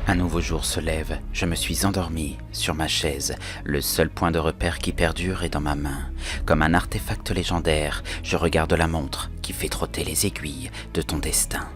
Un nouveau jour se lève, je me suis endormi sur ma chaise. Le seul point de repère qui perdure est dans ma main. Comme un artefact légendaire, je regarde la montre qui fait trotter les aiguilles de ton destin.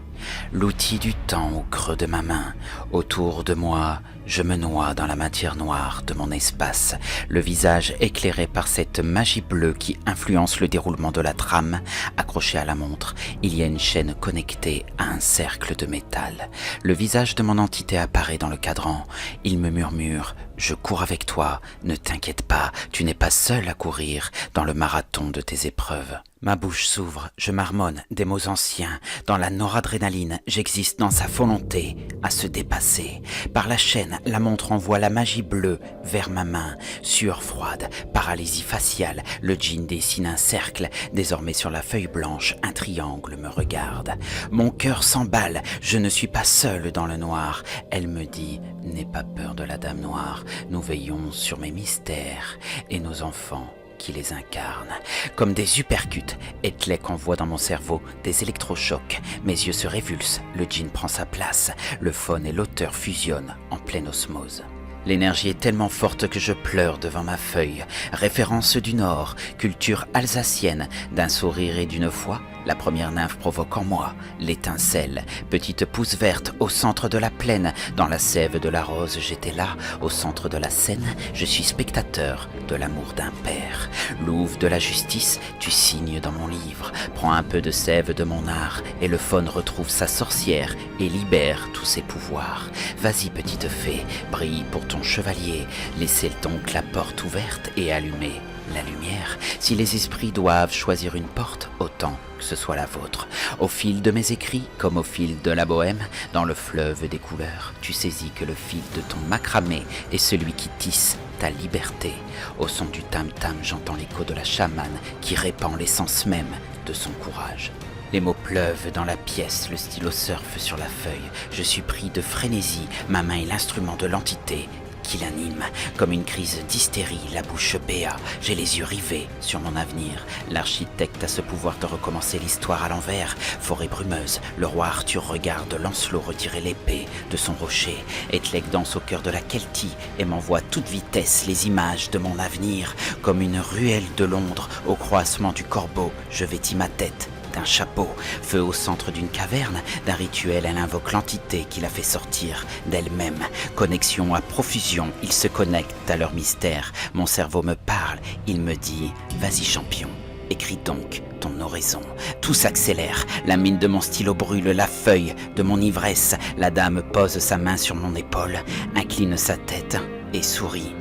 L'outil du temps au creux de ma main. Autour de moi, je me noie dans la matière noire de mon espace, le visage éclairé par cette magie bleue qui influence le déroulement de la trame. Accroché à la montre, il y a une chaîne connectée à un cercle de métal. Le visage de mon entité apparaît dans le cadran. Il me murmure « Je cours avec toi, ne t'inquiète pas, tu n'es pas seul à courir dans le marathon de tes épreuves. » Ma bouche s'ouvre, je marmonne des mots anciens. Dans la noradrénaline, j'existe dans sa volonté à se dépasser. Par la chaîne, la montre envoie la magie bleue vers ma main. Sueur froide, paralysie faciale, le djinn dessine un cercle. Désormais sur la feuille blanche, un triangle me regarde. Mon cœur s'emballe, je ne suis pas seul dans le noir. Elle me dit « N'aie pas peur de la dame noire, nous veillons sur mes mystères et nos enfants. » Qui les incarne. Comme des uppercuts, Etlek envoie dans mon cerveau des électrochocs. Mes yeux se révulsent, le djinn prend sa place, le faune et l'auteur fusionnent en pleine osmose. L'énergie est tellement forte que je pleure devant ma feuille. Référence du Nord, culture alsacienne, d'un sourire et d'une foi. La première nymphe provoque en moi l'étincelle. Petite pousse verte au centre de la plaine. Dans la sève de la rose, j'étais là. Au centre de la scène, je suis spectateur de l'amour d'un père. Louve de la justice, tu signes dans mon livre. Prends un peu de sève de mon art et le faune retrouve sa sorcière et libère tous ses pouvoirs. Vas-y petite fée, brille pour ton chevalier. Laissez donc la porte ouverte et allumez la lumière. Si les esprits doivent choisir une porte, autant que ce soit la vôtre. Au fil de mes écrits, comme au fil de la bohème, dans le fleuve des couleurs, tu saisis que le fil de ton macramé est celui qui tisse ta liberté. Au son du tam-tam, j'entends l'écho de la chamane qui répand l'essence même de son courage. Les mots pleuvent dans la pièce, le stylo surfe sur la feuille. Je suis pris de frénésie, ma main est l'instrument de l'entité qui l'anime. Comme une crise d'hystérie, la bouche béat, j'ai les yeux rivés sur mon avenir. L'architecte a ce pouvoir de recommencer l'histoire à l'envers. Forêt brumeuse, le roi Arthur regarde Lancelot retirer l'épée de son rocher. Etlek danse au cœur de la Keltie et m'envoie à toute vitesse les images de mon avenir. Comme une ruelle de Londres, au croisement du corbeau, je vêtis ma tête d'un chapeau. Feu au centre d'une caverne, d'un rituel elle invoque l'entité qui la fait sortir d'elle-même. Connexion à profusion, ils se connectent à leur mystère. Mon cerveau me parle, il me dit « Vas-y champion, écris donc ton oraison. » Tout s'accélère, la mine de mon stylo brûle la feuille de mon ivresse. La dame pose sa main sur mon épaule, incline sa tête et sourit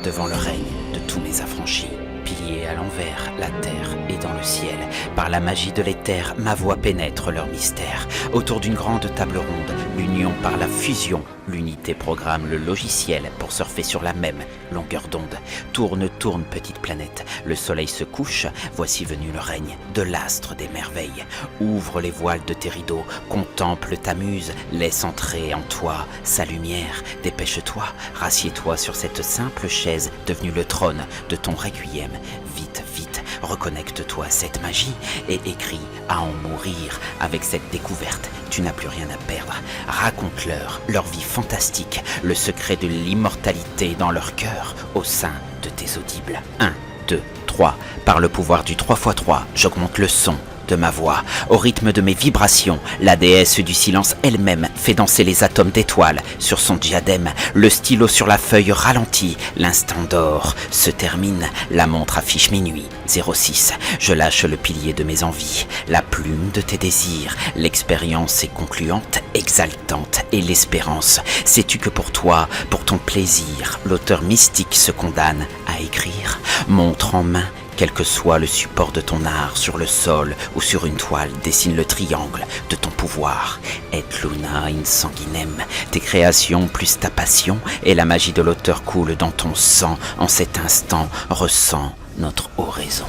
devant le règne de tous mes affranchis. Piliers à l'envers, la terre est dans le ciel. Par la magie de l'éther, ma voix pénètre leur mystère. Autour d'une grande table ronde, l'union par la fusion, l'unité programme le logiciel pour surfer sur la même longueur d'onde. Tourne, tourne, petite planète, le soleil se couche, voici venu le règne de l'astre des merveilles. Ouvre les voiles de tes rideaux, contemple ta muse, laisse entrer en toi sa lumière. Dépêche-toi, rassieds-toi sur cette simple chaise, devenue le trône de ton requiem. Vite, vite, reconnecte-toi à cette magie et écris à en mourir. Avec cette découverte, tu n'as plus rien à perdre. Raconte-leur leur vie fantastique, le secret de l'immortalité dans leur cœur, au sein de tes audibles. 1, 2, 3. Par le pouvoir du 3x3, j'augmente le son de ma voix. Au rythme de mes vibrations, la déesse du silence elle-même fait danser les atomes d'étoiles sur son diadème. Le stylo sur la feuille ralentit, l'instant d'or se termine, la montre affiche minuit 06. Je lâche le pilier de mes envies, la plume de tes désirs. L'expérience est concluante, exaltante et l'espérance. Sais-tu que pour toi, pour ton plaisir, l'auteur mystique se condamne à écrire? Montre en main, quel que soit le support de ton art, sur le sol ou sur une toile, dessine le triangle de ton pouvoir. Et Luna in sanguinem, tes créations plus ta passion, et la magie de l'auteur coule dans ton sang. En cet instant, ressens notre oraison.